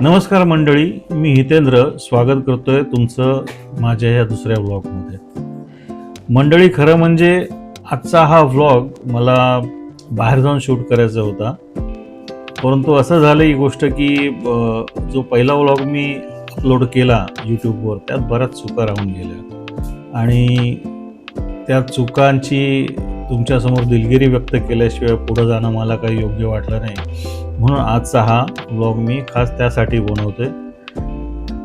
नमस्कार मंडळी, मी हितेंद्र स्वागत करतोय तुमचं माझ्या या दुसऱ्या व्लॉगमध्ये. मंडळी, खरं म्हणजे आजचा हा व्लॉग मला बाहेर जाऊन शूट करायचा होता, परंतु असं झालं ही गोष्ट की जो पहिला व्लॉग मी अपलोड केला यूट्यूबवर त्यात बऱ्याच चुका राहून गेल्या आणि त्या चुकांची तुमच्यासमोर दिलगिरी व्यक्त केल्याशिवाय पुढं जाणं मला काही योग्य वाटलं नाही. म्हणून आजचा हा व्लॉग मी खास त्यासाठी बनवतोय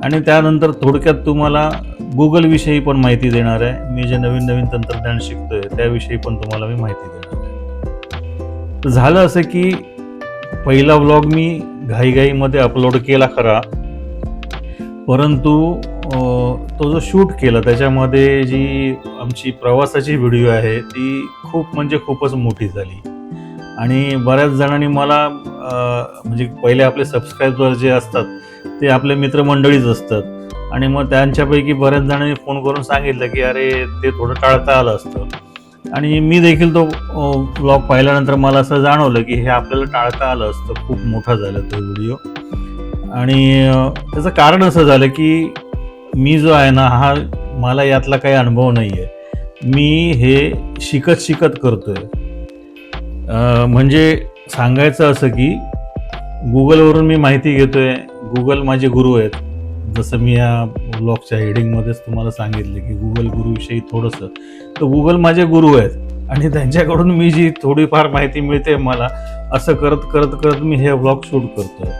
आणि त्यानंतर थोडक्यात तुम्हाला गुगलविषयी पण माहिती देणार आहे. मी जे नवीन नवीन तंत्रज्ञान शिकतोय त्याविषयी पण तुम्हाला मी माहिती देणार आहे. तर झालं असं की पहिला व्लॉग मी घाईघाईमध्ये अपलोड केला खरा, परंतु तो जो शूट केला त्याच्यामध्ये जी आमची प्रवासाची व्हिडिओ आहे ती खूपच मोठी झाली आणि बऱ्याच जणांनी मला म्हणजे पहिले आपले सबस्क्रायबर जे असतात ते आपले मित्रमंडळीच असतात आणि मग त्यांच्यापैकी बऱ्याच जणांनी फोन करून सांगितलं की अरे ते थोडं टाळता आलं असतं. आणि मी देखील तो व्लॉग पाहिल्यानंतर मला असं जाणवलं की हे आपल्याला टाळता आलं असतं, खूप मोठा झाला तो व्हिडिओ. आणि त्याचं कारण असं झालं की मी जो आहे ना हा मला यातला काही अनुभव नाही आहे. मी हे शिकत करतोय. म्हणजे सांगायचं असं की गुगलवरून मी माहिती घेतोय. गुगल माझे गुरु आहेत. जसं मी या व्लॉगच्या हेडिंगमध्येच तुम्हाला सांगितलं की गुगल गुरुविषयी थोडंसं, तर गुगल माझे गुरु आहेत आणि त्यांच्याकडून मी जी थोडीफार माहिती मिळते मला, असं करत मी हे व्लॉग शूट करतोय.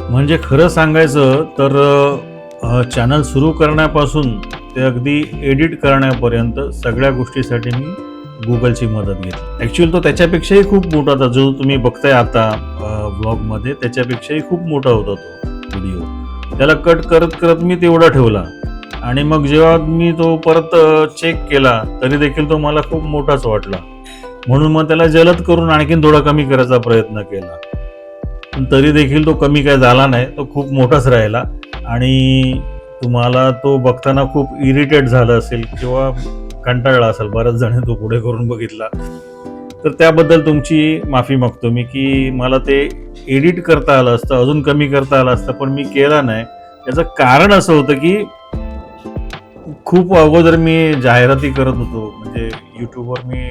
म्हणजे खरं सांगायचं तर चॅनल सुरू करण्यापासून ते अगदी एडिट करण्यापर्यंत सगळ्या गोष्टीसाठी मी गुगलची मदत घेतली. ॲक्च्युअली तो त्याच्यापेक्षाही खूप मोठा होता, जो तुम्ही बघताय आता व्लॉगमध्ये त्याच्यापेक्षाही खूप मोठा होता तो व्हिडिओ. त्याला कट करत मी तेवढा ठेवला आणि मग जेव्हा मी तो परत चेक केला तरी देखील तो मला खूप मोठाच वाटला. म्हणून मग त्याला जलद करून आणखीन थोडा कमी करायचा प्रयत्न केला, पण तरी देखील तो कमी काय झाला नाही, तो खूप मोठाच राहिला. आणि तुम्हाला तो बघताना खूप इरिटेट झालं असेल किंवा कंटाळला असेल, बऱ्याच जण तो पुढे करून बघितला, तर त्याबद्दल तुमची माफी मागतो मी की मला ते एडिट करता आलं असतं, अजून कमी करता आलं असतं, पण मी केला नाही. याचं कारण असं होतं की खूप अगोदर मी जाहिराती करत होतो. म्हणजे यूट्यूबवर मी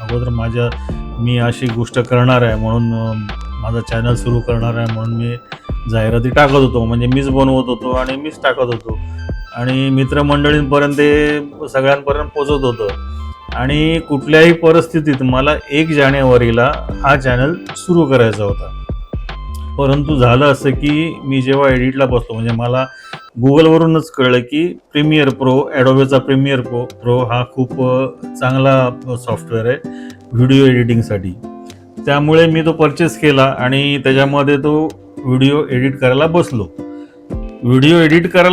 अगोदर मी अशी गोष्ट करणार आहे म्हणून, माझा चॅनल सुरू करणार आहे म्हणून मी जाहिराती टाकत होतो. म्हणजे मीच बनवत होतो आणि मीच टाकत होतो आणि मित्रमंडळींपर्यंत सगळ्यांपर्यंत पोचवत होतो. आणि कुठल्याही परिस्थितीत मला 1 जानेवारीला हा चॅनल सुरू करायचा होता. परंतु झालं असं की मी जेव्हा एडिटला बसलो, म्हणजे मला गुगलवरूनच कळलं की प्रीमियर प्रो, ॲडोबेचा प्रीमियर प्रो हा खूप चांगला सॉफ्टवेअर आहे व्हिडिओ एडिटिंगसाठी. त्यामुळे मी तो परचेस केला आणि त्याच्यामध्ये तो व्हिडिओ एडिट करायला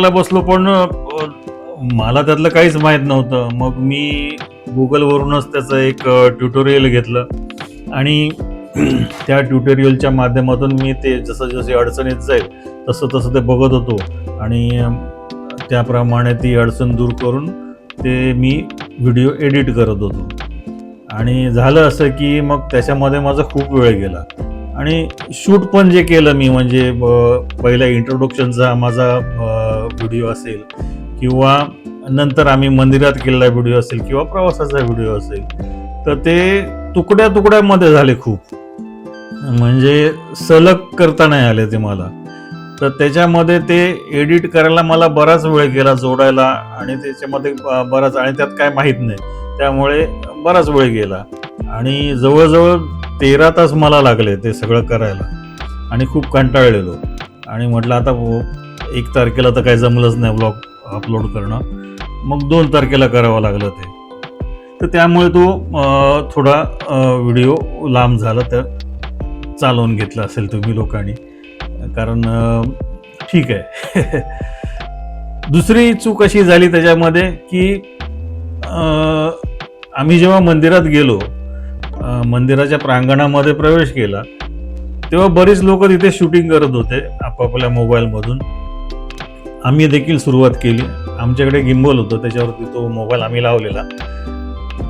बसलो. पण मला त्यातलं काहीच माहीत नव्हतं. मग मी गुगलवरूनच त्याचं एक ट्युटोरियल घेतलं आणि त्या ट्युटोरियलच्या माध्यमातून मी ते जसे अडचण येत जाईल तसं ते बघत होतो आणि त्याप्रमाणे ती अडचण दूर करून ते मी व्हिडिओ एडिट करत होतो. आणि झालं असं की मग त्याच्यामध्ये माझा खूप वेळ गेला आणि शूट पण जे केलं मी, म्हणजे पहिला इंट्रोडक्शनचा माझा व्हिडिओ असेल किंवा नंतर आम्ही मंदिरात केलेला व्हिडिओ असेल किंवा प्रवासाचा व्हिडिओ असेल, तर ते तुकड्यामध्ये झाले खूप. म्हणजे सलग करता नाही आले ते मला. तर त्याच्यामध्ये ते एडिट करायला मला बराच वेळ गेला जोडायला आणि त्याच्यामध्ये बराच, आणि त्यात काय माहीत नाही त्यामुळे बराच वेळ गेला आणि जवळजवळ 13 तास मला लागले ते सगळं करायला आणि खूप कंटाळलेलो. आणि म्हटलं आता 1 तारखेला तर काही जमलंच नाही व्लॉग अपलोड करणं, मग 2 तारखेला करावं लागलं ते. तर त्यामुळे तो थोडा व्हिडिओ लांब झाला. तर चालवून घेतला असेल तुम्ही लोकांनी, कारण ठीक आहे. दुसरी चूक अशी झाली त्याच्यामध्ये की आम्ही जेव्हा मंदिरात गेलो, मंदिराच्या प्रांगणामध्ये प्रवेश केला, तेव्हा बरीच लोक तिथे शूटिंग करत होते आपापल्या मोबाईलमधून. आम्ही देखील सुरुवात केली. आमच्याकडे गिम्बल होतं, त्याच्यावरती तो मोबाईल आम्ही लावलेला.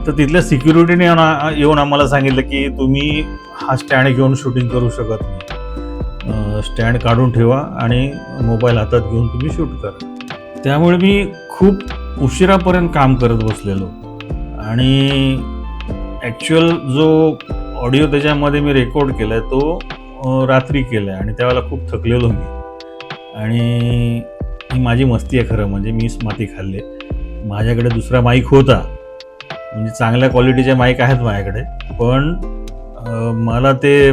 तर तिथल्या सिक्युरिटीने येऊन आम्हाला सांगितलं की तुम्ही हा स्टँड घेऊन शूटिंग करू शकत नाही. स्टँड काढून ठेवा आणि मोबाईल हातात घेऊन तुम्ही शूट करा. त्यामुळे मी खूप उशिरापर्यंत काम करत बसलेलो आणि ॲक्च्युअल जो ऑडिओ त्याच्यामध्ये मी रेकॉर्ड केला आहे तो रात्री केला आहे आणि त्यावेळेला खूप थकलेलो मी. आणि ही माझी मस्ती आहे खरं म्हणजे, मीच माती खाल्ली. माझ्याकडे दुसरा माईक होता, म्हणजे चांगल्या क्वालिटीचे माईक आहेत माझ्याकडे, पण मला ते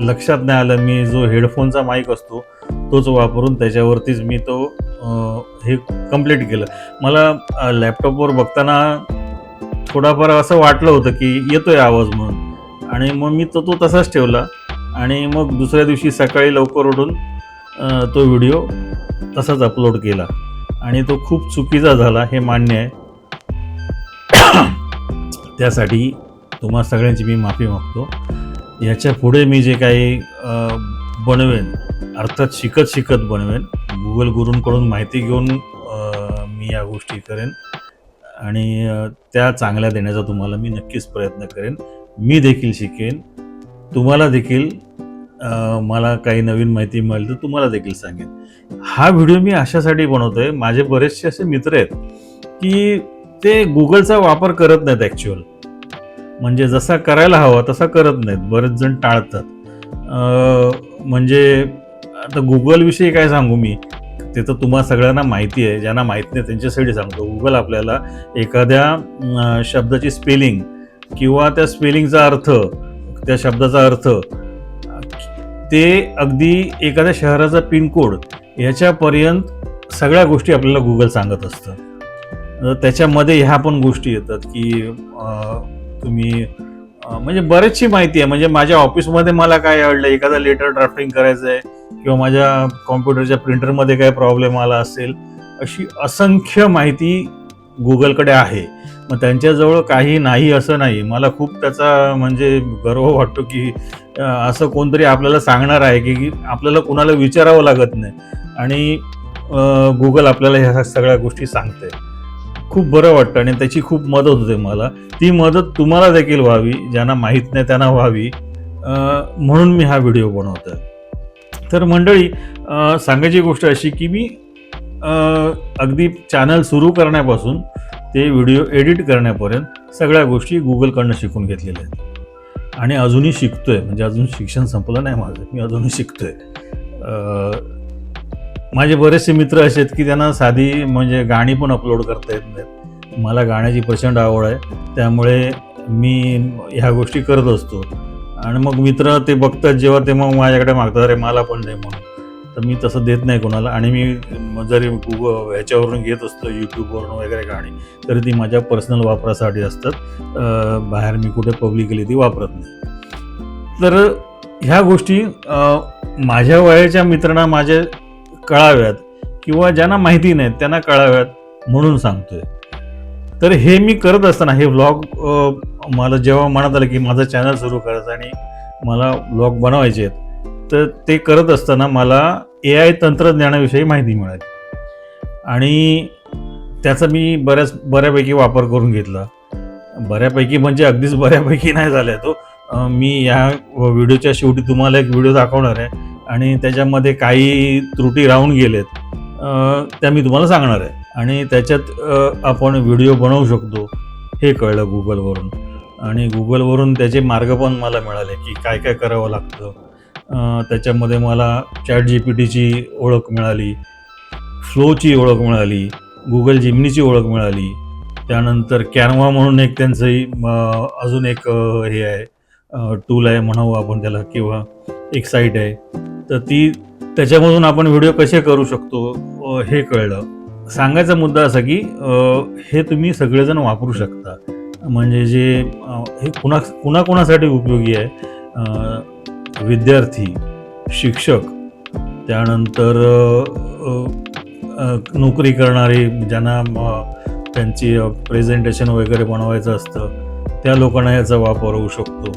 लक्षात नाही आलं. मी जो हेडफोनचा माईक असतो तोच वापरून त्याच्यावरतीच मी तो हे कंप्लीट केलं. मला लॅपटॉपवर बघताना थोडाफार असं वाटलं होतं की येतोय आवाज म्हणून, आणि मग मी तो तसाच ठेवला आणि मग दुसऱ्या दिवशी सकाळी लवकर उठून तो व्हिडिओ तसाच अपलोड केला आणि तो खूप चुकीचा झाला हे मान्य आहे. त्यासाठी तुम्हा सगळ्यांची मी माफी मागतो. याच्या पुढे मी जे काही बनवेन, अर्थात शिकत बनवेन, गुगल गुरूंकडून माहिती घेऊन मी या गोष्टी करेन आणि त्या चांगल्या देण्याचा तुम्हाला मी नक्कीच प्रयत्न करेन. मी देखील शिकेन, तुम्हाला देखील मला काही नवीन माहिती मिळेल तर तुम्हाला देखील सांगेन. हा व्हिडिओ मी अशासाठी बनवतो आहे, माझे बरेचसे असे मित्र आहेत की ते गुगलचा वापर करत नाहीत ॲक्च्युअल, म्हणजे जसा करायला हवा तसा करत नाहीत, बरेच जण टाळतात. म्हणजे आता गुगलविषयी काय सांगू मी, ते तर तुम्हा सगळ्यांना माहिती आहे. ज्यांना माहीत नाही त्यांच्यासाठी सांगतो. गुगल आपल्याला एखाद्या शब्दाची स्पेलिंग किंवा त्या स्पेलिंगचा अर्थ, त्या शब्दाचा अर्थ, ते अगदी एखाद्या शहराचा पिनकोड याच्यापर्यंत सगळ्या गोष्टी आपल्याला गुगल सांगत असतं. त्याच्यामध्ये ह्या पण गोष्टी येतात की तुम्ही म्हणजे बरेचशी माहिती आहे. म्हणजे माझ्या ऑफिसमध्ये मला काय आवडलं, एखादा लेटर ड्राफ्टिंग करायचं आहे किंवा माझ्या कॉम्प्युटरच्या प्रिंटरमध्ये काय प्रॉब्लेम आला असेल, अशी असंख्य माहिती गुगलकडे आहे. मग त्यांच्याजवळ काही नाही असं नाही. मला खूप त्याचा म्हणजे गर्व वाटतो की असं कोणतरी आपल्याला सांगणार आहे की आपल्याला कुणाला विचारावं लागत नाही आणि गुगल आपल्याला ह्या सगळ्या गोष्टी सांगते. खूप बरं वाटतं आणि त्याची खूप मदत होते मला. ती मदत तुम्हाला देखील व्हावी, ज्यांना माहीत नाही त्यांना व्हावी, म्हणून मी हा व्हिडिओ बनवतो आहे. तर मंडळी, सांगायची गोष्ट अशी की मी अगदी चॅनल सुरू करण्यापासून ते व्हिडिओ एडिट करण्यापर्यंत सगळ्या गोष्टी गुगलकडनं शिकून घेतलेल्या आहेत आणि अजूनही शिकतोय. म्हणजे अजून शिक्षण संपलं नाही माझं, मी अजूनही शिकतोय. माझे बरेचसे मित्र असे आहेत की त्यांना साधी म्हणजे गाणी पण अपलोड करता येत नाहीत. मला गाण्याची प्रचंड आवड आहे, त्यामुळे मी ह्या गोष्टी करत असतो आणि मग मित्र ते बघतात जेव्हा ते मग माझ्याकडे मागतात, अरे मला पण दे म्हणून. तर मी तसं देत नाही कोणाला आणि मी जरी गुगल ह्याच्यावरून घेत असतो, यूट्यूबवरून वगैरे गाणी, तरी ती माझ्या पर्सनल वापरासाठी असतात. बाहेर मी कुठे पब्लिकली ती वापरत नाही. तर ह्या गोष्टी माझ्या वयाच्या मित्रांना माझ्या कळाव्यात किंवा ज्यांना माहिती नाहीत त्यांना कळाव्यात म्हणून सांगतोय. तर हे मी करत असताना हे व्लॉग मला जेव्हा मनात आलं की माझं चॅनल सुरू करायचं आणि मला व्लॉग बनवायचे आहेत, तर ते करत असताना मला AI तंत्रज्ञानाविषयी माहिती मिळाली आणि त्याचा मी बऱ्यापैकी वापर करून घेतला. बऱ्यापैकी म्हणजे अगदीच बऱ्यापैकी नाही झाला तो. मी या व्हिडिओच्या शेवटी तुम्हाला एक व्हिडिओ दाखवणार आहे आणि त्याच्यामध्ये काही त्रुटी राहून गेलेत, त्या मी तुम्हाला सांगणार आहे आणि त्याच्यात आपण व्हिडिओ बनवू शकतो हे कळलं गुगलवरून. आणि गुगलवरून त्याचे मार्ग पण मला मिळाले की काय काय करावं लागतं. त्याच्यामध्ये मला ChatGPTची ओळख मिळाली, फ्लोची ओळख मिळाली, गुगल जिमनीची ओळख मिळाली. त्यानंतर कॅनवा म्हणून एक त्यांचं अजून एक हे आहे, टूल आहे म्हणावं आपण त्याला, किंवा एक साईट आहे. तर त्याच्यामधून आपण व्हिडिओ कसे करू शकतो हे कळलं. सांगायचा मुद्दा असा की हे तुम्ही सगळेजण वापरू शकता. म्हणजे जे हे कुणाकुणासाठी उपयोगी आहे, विद्यार्थी, शिक्षक, त्यानंतर नोकरी करणारे, ज्यांना त्यांची प्रेझेंटेशन वगैरे बनवायचं असतं त्या लोकांना याचा वापर होऊ शकतो.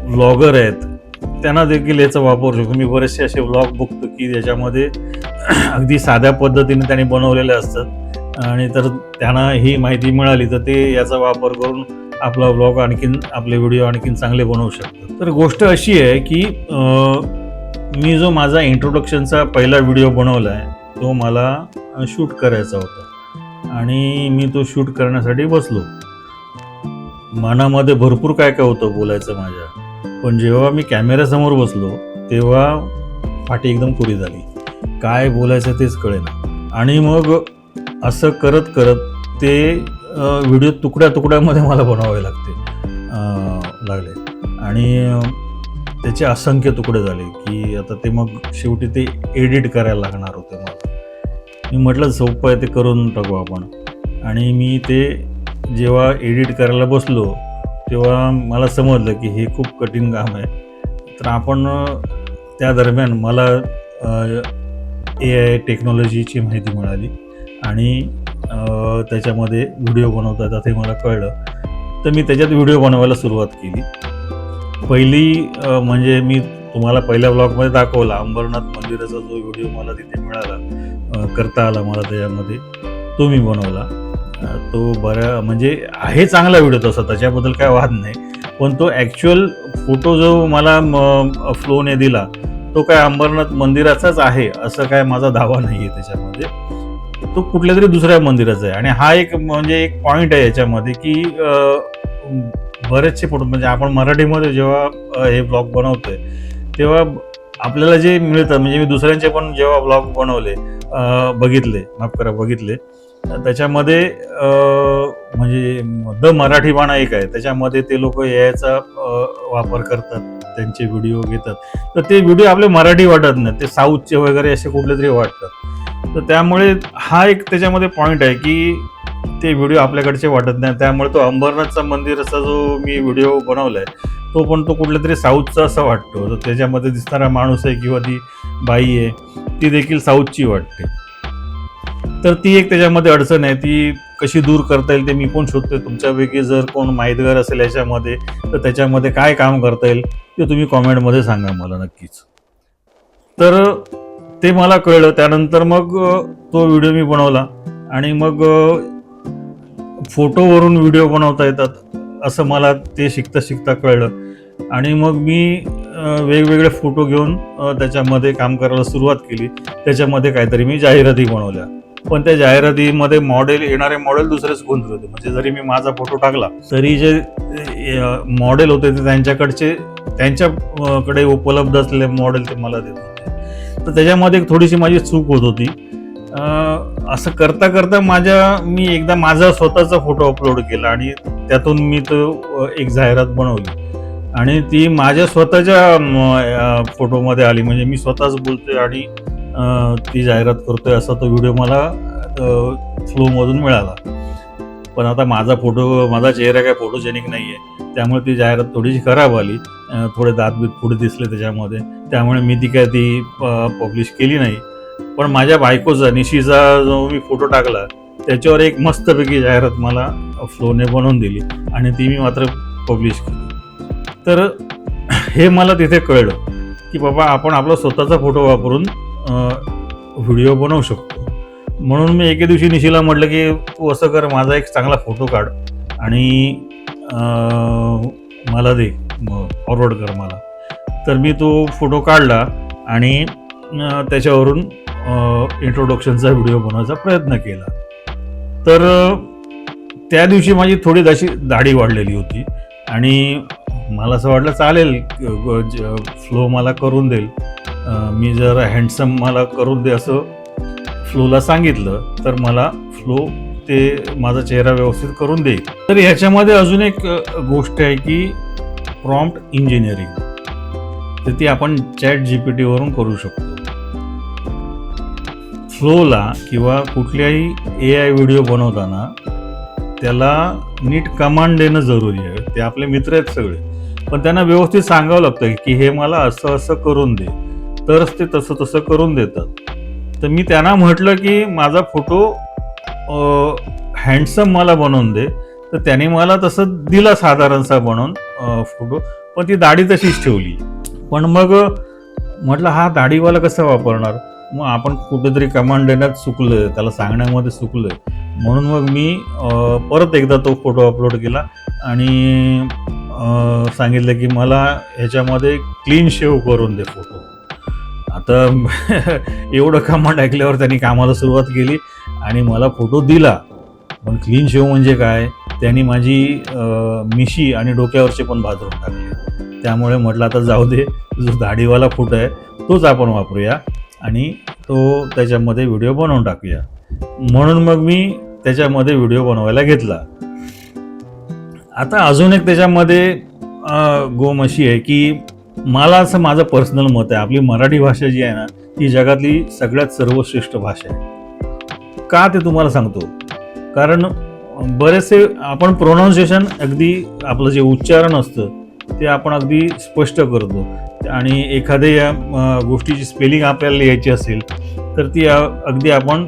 व्लॉगर आहेत त्यांना देखील याचा वापर होऊ शकतो. मी बरेचसे असे व्लॉग बघतो की ज्याच्यामध्ये अगदी साध्या पद्धतीने त्यांनी बनवलेले असतात आणि तर त्यांना ही माहिती मिळाली तर ते याचा वापर करून आपला व्लॉग आणखीन, आपले व्हिडिओ आणखीन चांगले बनवू शकतात. तर गोष्ट अशी आहे की मी जो माझा इंट्रोडक्शनचा पहिला व्हिडिओ बनवला आहे तो मला शूट करायचा होता आणि मी तो शूट करण्यासाठी बसलो. मनामध्ये भरपूर काय काय होतं बोलायचं माझ्या, पण जेव्हा मी कॅमेऱ्यासमोर बसलो तेव्हा पाठी एकदम पुरी झाली, काय बोलायचं तेच कळेना. आणि मग असं करत करत ते व्हिडिओ तुकड्या तुकड्यामध्ये मला बनवावे लागले आणि त्याचे असंख्य तुकडे झाले की आता ते मग शेवटी ते एडिट करायला लागणार होते मला. मी म्हटलं सोपं आहे, ते करून टाकू आपण. आणि मी ते जेव्हा एडिट करायला बसलो तेव्हा मला समजलं की हे खूप कठीण काम आहे. तर आपण त्या दरम्यान मला AI टेक्नॉलॉजीची माहिती मिळाली आणि त्याच्यामध्ये व्हिडिओ बनवता येतात हे मला कळलं. तर मी त्याच्यात व्हिडिओ बनवायला सुरुवात केली. पहिली म्हणजे मी तुम्हाला पहिल्या ब्लॉगमध्ये दाखवला अंबरनाथ मंदिराचा जो व्हिडिओ मला तिथे मिळाला, करता आला मला त्याच्यामध्ये, तो मी बनवला. तो म्हणजे आहे चांगला व्हिडिओ तसा, त्याच्याबद्दल काय वाद नाही. पण तो ॲक्च्युअल फोटो जो मला फ्लोने दिला तो काय अंबरनाथ मंदिराचाच आहे असं काय माझा दावा नाही आहे त्याच्यामध्ये. तो कुठल्या तरी दुसऱ्या मंदिराचा आहे. आणि हा एक म्हणजे एक पॉईंट आहे याच्यामध्ये की बरेचसे फोटो म्हणजे आपण मराठीमध्ये जेव्हा हे ब्लॉग बनवतोय तेव्हा आपल्याला जे मिळतं, म्हणजे मी दुसऱ्यांचे पण जेव्हा ब्लॉग बनवले बघितले त्याच्यामध्ये म्हणजे द मराठी बाणा एक आहे, त्याच्यामध्ये ते लोक याचा वापर करतात, त्यांचे व्हिडिओ घेतात. तर ते व्हिडिओ आपले मराठी वाटत नाही, ते साऊथचे वगैरे असे कुठले तरी वाटतात. तर त्यामुळे हा एक त्याच्यामध्ये पॉईंट आहे की ते व्हिडिओ आपल्याकडचे वाटत नाही. त्यामुळे तो अंबरनाथचा मंदिराचा जो मी व्हिडिओ बनवलाय तो पण तो कुठल्या तरी साऊथचा असा वाटतो. तर त्याच्यामध्ये दिसणारा माणूस आहे किंवा ती बाई आहे ती देखील साऊथची वाटते. तर ती एक त्याच्यामध्ये अडचण आहे, ती कशी दूर करता येईल ते मी पण शोधतोय. तुमच्यापैकी जर कोण माहितगार असेल याच्यामध्ये तर त्याच्यामध्ये काय काम करता येईल ते तुम्ही कॉमेंटमध्ये सांगा मला नक्कीच. तर ते मला कळलं. त्यानंतर मग तो व्हिडिओ मी बनवला आणि मग फोटोवरून व्हिडिओ बनवता येतात असं मला ते शिकता शिकता कळलं. आणि मग मी वेगवेगळे फोटो घेऊन त्याच्यामध्ये काम करायला सुरुवात केली. त्याच्यामध्ये काहीतरी मी जाहिराती बनवल्या, पण त्या जाहिरातीमध्ये येणारे मॉडेल दुसरेच कोणते होते. म्हणजे जरी मी माझा फोटो टाकला तरी जे मॉडेल होते ते त्यांच्याकडे उपलब्ध असलेले मॉडेल ते मला देत होते. तर त्याच्यामध्ये थोडीशी माझी चूक होत होती. असं करता करता मी एकदा माझा स्वतःचा फोटो अपलोड केला आणि त्यातून मी तो एक जाहिरात बनवली आणि ती माझ्या स्वतःच्या फोटोमध्ये आली. म्हणजे मी स्वतःच बोलतोय आणि ती जाहिरात करतोय असा तो व्हिडिओ मला फ्लोमधून मिळाला. पण आता माझा चेहरा काय फोटोजेनिक नाही आहे, त्यामुळे ती जाहिरात थोडीशी खराब आली. थोडे दातबीत पुढे दिसले त्याच्यामध्ये, त्यामुळे मी ती पब्लिश केली नाही. पण माझ्या बायकोचा निशीचा जो मी फोटो टाकला त्याच्यावर एक मस्तपैकी जाहिरात मला फ्लोने बनवून दिली आणि ती मी मात्र पब्लिश केली. तर हे मला तिथे कळलं की बाबा आपण आपला स्वतःचा फोटो वापरून व्हिडिओ बनवू शकतो. म्हणून मी एके दिवशी निशीला म्हटलं की तू असं कर, माझा एक चांगला फोटो काढ आणि मला दे, फॉरवर्ड कर मला. तर मी तो फोटो काढला आणि त्याच्यावरून इंट्रोडक्शनचा व्हिडिओ बनवायचा प्रयत्न केला. तर त्या दिवशी माझी थोडी अशी दाढी वाढलेली होती आणि मला असं वाटलं चालेल, फ्लो मला करून देईल, मी जर हँडसम मला करून दे असं फ्लोला सांगितलं तर मला फ्लो ते माझा चेहरा व्यवस्थित करून देईल. तर ह्याच्यामध्ये अजून एक गोष्ट आहे की प्रॉम्प्ट इंजिनिअरिंग, तर ती आपण ChatGPT वरून करू शकतो. फ्लोला किंवा कुठल्याही AI व्हिडिओ बनवताना त्याला नीट कमांड देणं जरुरी आहे. ते आपले मित्र आहेत सगळे, पण त्यांना व्यवस्थित सांगावं लागतं की हे मला असं असं करून दे, तरच ते तसं तसं करून देतात. तर मी त्यांना म्हटलं की माझा फोटो हँडसम मला बनवून दे, तर त्याने मला तसं दिला साधारणसा बनवून फोटो, पण ती दाढी तशीच ठेवली. पण मग म्हटलं हा दाढीवाला कसा वापरणार, मग आपण कुठेतरी कमांड देण्यात चुकलोय, त्याला सांगण्यामध्ये चुकलोय. म्हणून मग मी परत एकदा तो फोटो अपलोड केला आणि सांगितलं की मला ह्याच्यामध्ये क्लीन शेव करून दे फोटो. आता एवढं कमांड ऐकल्यावर त्यांनी कामाला सुरुवात केली आणि मला फोटो दिला. पण क्लीन शेव म्हणजे काय, त्यांनी माझी मिशी आणि डोक्यावरचे पण भाजून टाकले. त्यामुळे म्हटलं आता जाऊ दे, जो दाढीवाला फोटो आहे तोच आपण वापरूया आणि तो त्याच्यामध्ये व्हिडिओ बनवून टाकूया. म्हणून मग मी त्याच्यामध्ये व्हिडिओ बनवायला घेतला. आता अजून एक त्याच्यामध्ये गोम अशी आहे की मला असं माझं पर्सनल मत आहे, आपली मराठी भाषा जी आहे ना, ही जगातली सगळ्यात सर्वश्रेष्ठ भाषा आहे. का ते तुम्हाला सांगतो. कारण बरेचसे आपण प्रोनाऊन्सिएशन अगदी आपलं जे उच्चारण असतं ते आपण अगदी स्पष्ट करतो आणि एखाद्या गोष्टीची स्पेलिंग आपल्याला लिहायची असेल तर ती अगदी आपण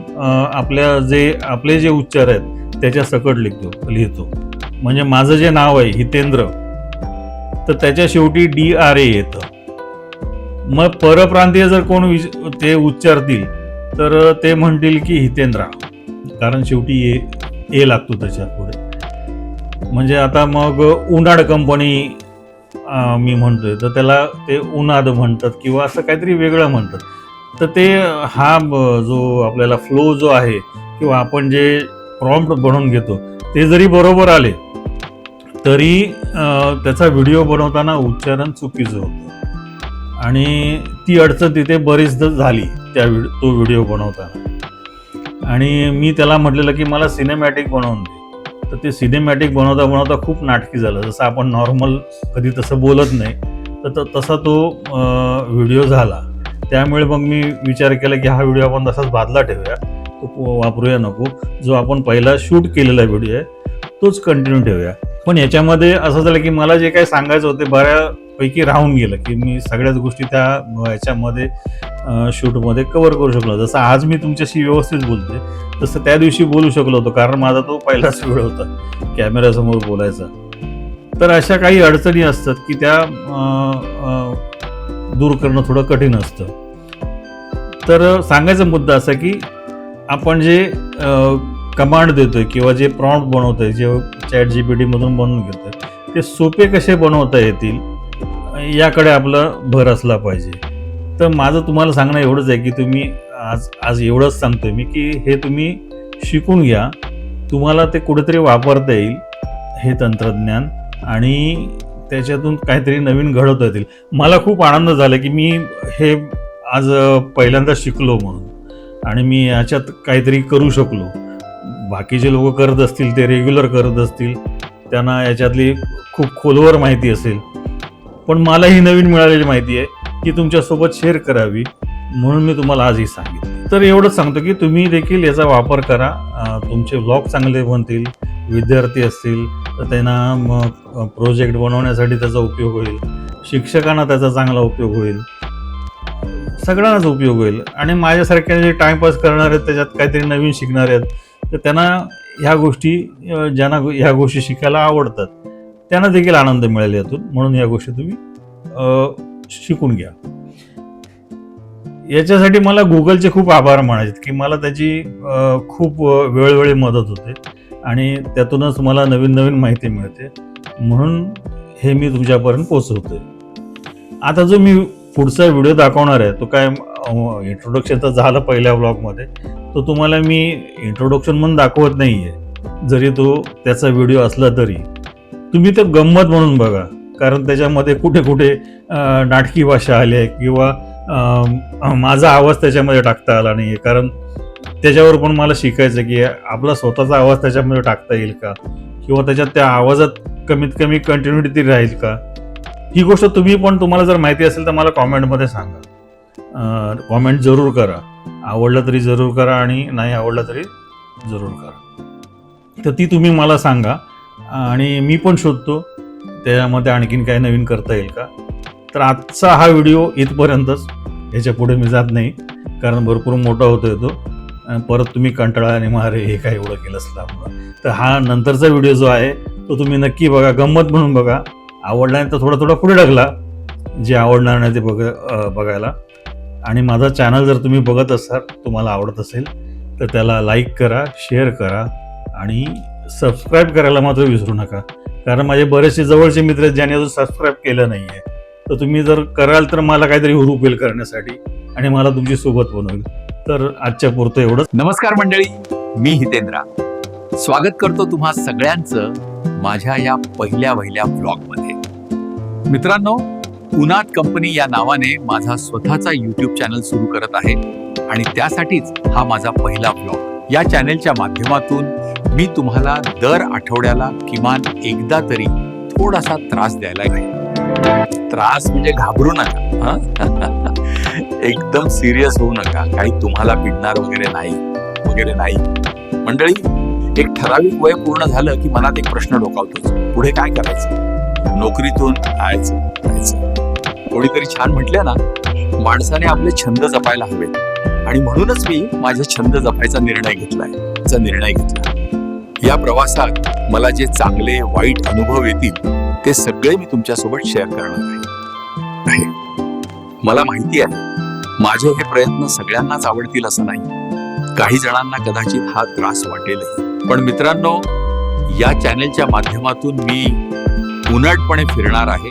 आपले जे उच्चार आहेत त्याच्या सकट लिहितो. म्हणजे माझं जे नाव आहे हितेंद्र, तर त्याच्या शेवटी DRA येतं. मग परप्रांतीय जर कोण ते उच्चारतील तर ते म्हणतील की हितेंद्रा, कारण शेवटी ए लागतो त्याच्या पुढे. म्हणजे आता मग उनाड कंपनी मी म्हणतोय तर त्याला ते उनाद म्हणतात किंवा असं काहीतरी वेगळं म्हणतात. तर ते हा जो आपल्याला फ्लो जो आहे किंवा आपण जे प्रॉम्प्ट बनवून घेतो ते जरी बरोबर आले तरी त्याचा व्हिडिओ बनवताना उच्चारण चुकीचं होतं आणि ती अडचण तिथे बरीच झाली तो व्हिडिओ बनवताना. आणि मी त्याला म्हटलेलं की मला सिनेमॅटिक बनवून दे. तर ते सिनेमॅटिक बनवता खूप नाटकी झालं. जसं आपण नॉर्मल कधी तसं बोलत नाही तर तसा तो व्हिडिओ झाला. त्यामुळे मग मी विचार केला की हा व्हिडिओ आपण तसाच बाजूला ठेवूया, तो वापरूया नको. जो आपण पहिला शूट केलेला व्हिडिओ आहे तोच कंटिन्यू ठेवूया. पण याच्यामध्ये असं झालं की मला जे काही सांगायचं होते बऱ्यापैकी राहून गेलं की मी सगळ्याच गोष्टी त्या याच्यामध्ये शूटमध्ये कव्हर करू शकलो. जसं आज मी तुमच्याशी व्यवस्थित बोलते तसं त्या दिवशी बोलू शकलो होतो, कारण माझा तो पहिलाच वेळ होता कॅमेऱ्यासमोर बोलायचा. तर अशा काही अडचणी असतात की त्या दूर करणं थोडं कठीण असतं. तर सांगायचा मुद्दा असा की आपण जे कमांड देतोय किंवा जे प्रॉम्प्ट बनवतोय, जे ChatGPT मधून बनवून घेतोय, ते सोपे कसे बनवता येतील याकडे आपला भर असला पाहिजे. तर माझं तुम्हाला सांगणं एवढंच आहे की तुम्ही आज एवढंच सांगतोय मी की हे तुम्ही शिकून घ्या. तुम्हाला ते कुठेतरी वापरता येईल हे तंत्रज्ञान आणि त्याच्यातून काहीतरी नवीन घडवता येतील. मला खूप आनंद झाला की मी हे आज पहिल्यांदा शिकलो म्हणून आणि मी याच्यात काहीतरी करू शकलो. बाकीचे लोक करत असतील, ते रेग्युलर करत असतील, त्यांना याच्यातली खूप खोलवर माहिती असेल, पण मला ही नवीन मिळालेली माहिती आहे की तुमच्यासोबत शेअर करावी म्हणून मी तुम्हाला आजही सांगितलं. तर एवढंच सांगतो की तुम्ही देखील याचा वापर करा. तुमचे व्लॉग चांगले बनतील. विद्यार्थी असतील तर त्यांना मग प्रोजेक्ट बनवण्यासाठी त्याचा उपयोग होईल. शिक्षकांना त्याचा चांगला उपयोग होईल. सगळ्यांनाच उपयोग होईल. आणि माझ्यासारख्या जे टाइमपास करणार आहेत, त्याच्यात काहीतरी नवीन शिकणार आहेत, तर त्यांना ह्या गोष्टी, ज्यांना ह्या गोष्टी शिकायला आवडतात त्यांना देखील आनंद मिळेल यातून. म्हणून या गोष्टी तुम्ही शिकून घ्या. याच्यासाठी मला गुगलचे खूप आभार मानायचे की मला त्याची खूप वेळोवेळी मदत होते आणि त्यातूनच मला नवीन नवीन माहिती मिळते. म्हणून हे मी तुमच्यापर्यंत पोहोचवतोय. आता जो मी पुढचा व्हिडिओ दाखवणार आहे तो काय इंट्रोडक्शन तर झालं पहिल्या ब्लॉगमध्ये, तो तुम्हाला मी इंट्रोडक्शन म्हणून दाखवत नाही आहे. जरी तो त्याचा व्हिडिओ असला तरी तुम्ही तो गंमत म्हणून बघा, कारण त्याच्यामध्ये कुठे कुठे नाटकी भाषा आली आहे किंवा माझा आवाज त्याच्यामध्ये टाकता आला नाही आहे. कारण त्याच्यावर पण मला शिकायचं की आपला स्वतःचा आवाज त्याच्यामध्ये टाकता येईल का, किंवा त्याच्यात त्या आवाजात कमीत कमी कंटिन्युटी राहील का. ही गोष्ट तुम्हाला जर माहिती असेल तर मला कॉमेंटमध्ये सांगा. कॉमेंट जरूर करा. आवडलं तरी जरूर करा आणि नाही आवडलं तरी जरूर करा. तर ती तुम्ही मला सांगा आणि मी पण शोधतो त्याच्यामध्ये आणखीन काय नवीन करता येईल का. तर आजचा हा व्हिडिओ इथपर्यंतच. याच्या पुढे मी जात नाही कारण भरपूर मोठा होतोय तो. परत तुम्ही कंटाळा आणि मारे हे काय एवढं केलं असलं. तर हा नंतरचा व्हिडिओ जो आहे तो तुम्ही नक्की बघा, गंमत म्हणून बघा. आवडला नाही तर थोडा थोडा पुढे ढकला, जे आवडणार नाही ते बघायला. आणि माझा चॅनल जर तुम्ही बघत असाल, तुम्हाला आवडत असेल तर त्याला लाईक करा, शेअर करा आणि सबस्क्राईब करायला मात्र विसरू नका, कारण माझे बरेचसे जवळचे मित्र आहेत ज्यांनी अजून सबस्क्राईब केलं नाही आहे. तर तुम्ही जर कराल तर मला काहीतरी हुरूप होईल करण्यासाठी आणि मला तुमची सोबत पण होईल. तर आजच्या पुरतं एवढंच. नमस्कार मंडळी, मी हितेंद्रा स्वागत करतो तुम्हा सगळ्यांचं माझ्या या पहिल्या व्लॉगमध्ये. मित्रांनो, उनाट कंपनी या नावाने माझा स्वतःचा YouTube चॅनल सुरू करत आहे आणि त्यासाठीच हा माझा पहिला व्लॉग. या चॅनेलच्या माध्यमातून मी तुम्हाला दर आठवड्याला किमान एकदा तरी थोडासा त्रास द्यायला आहे. त्रास म्हणजे घाबरू नका, एकदम सिरियस होऊ नका. काही तुम्हाला पिडणार वगैरे नाही मंडळी. एक ठराविक वय पूर्ण झालं की मनात एक प्रश्न डोकावतोच, पुढे काय करायचं, नोकरीतून जायचं. कोणीतरी छान म्हटले ना, माणसाने आपले छंद जपायला हवेत आणि म्हणूनच मी माझे छंद जपायचा निर्णय घेतला. या प्रवासात मला जे चांगले वाईट अनुभव येतील ते सगळे मी तुमच्यासोबत शेअर करणार आहे. मला माहिती आहे माझे हे प्रयत्न सगळ्यांनाच आवडतील असं नाही. काही जणांना कदाचित हा त्रास वाटेलही. पण मित्रांनो, या चॅनेलच्या माध्यमातून मी उन्हाटपणे फिरणार आहे,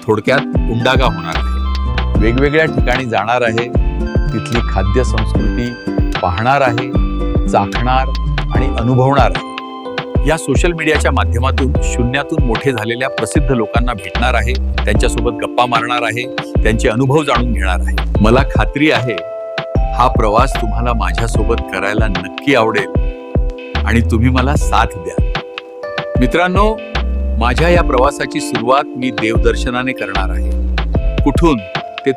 थोडक्यात उंडागा होणार आहे. वेगवेगळ्या ठिकाणी जाणार आहे, तिथली खाद्य संस्कृती पाहणार आहे, चाखणार आणि अनुभवणार आहे. या सोशल मीडियाच्या माध्यमातून शून्यातून मोठे झालेल्या प्रसिद्ध लोकांना भेटणार आहे, त्यांच्यासोबत गप्पा मारणार आहे, त्यांचे अनुभव जाणून घेणार आहे. मला खात्री आहे हा प्रवास तुम्हाला माझ्यासोबत करायला नक्की आवडेल आणि तुम्ही मला साथ द्या. मित्रांनो, माझ्या या प्रवासाची सुरुवात मी देवदर्शनाने करणार आहे. कुठून ते